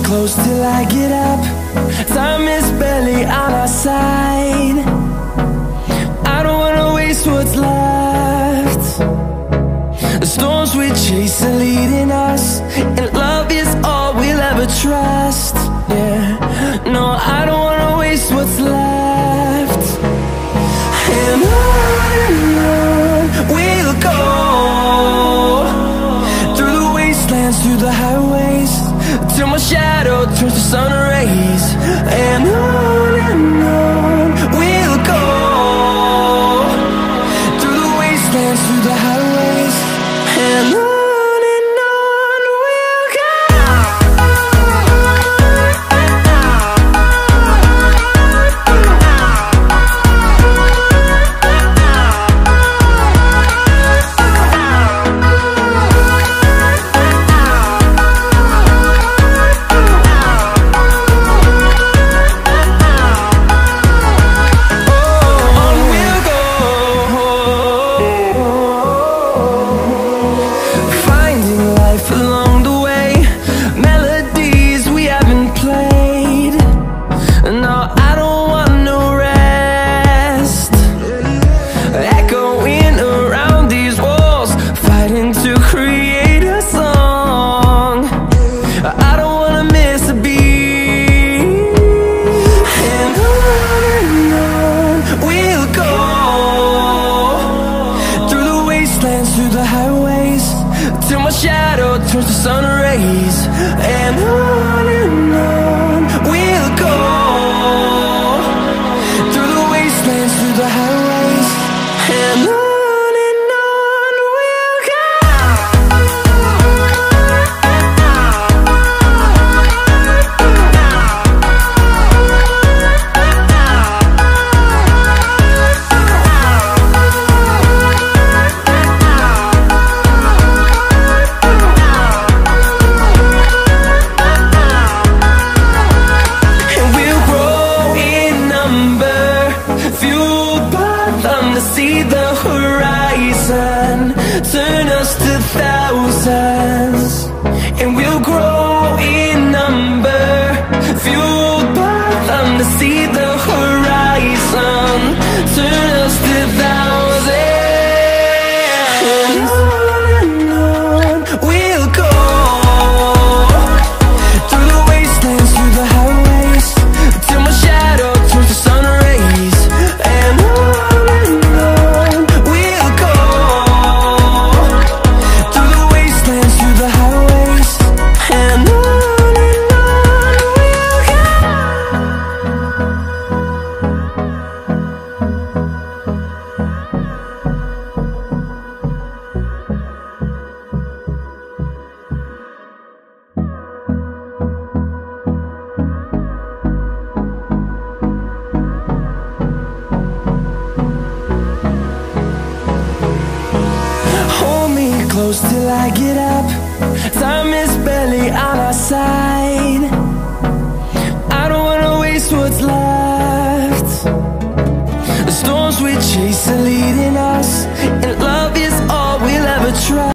close till I get up. Time is barely on our side. I don't wanna waste what's left. The storms we chase are leading us, and love is all we'll ever trust. Yeah, no, I don't wanna waste what's left. And on we'll go, through the wastelands, through the highways, till my shadow turns to sun rays. And on we'll go, through the wastelands, through the highways, and on we'll go. Through the highways, till my shadow turns to sun rays. And on we'll go, through the wastelands, through the highways, and on we'll go. See the horizon, turn us to thousands, and we'll grow in number, fueled by them. To see the horizon, turn us to thousands, and on we'll go, through the wastelands, through the highways, till my shadow turns to sun rays. And close till I get up.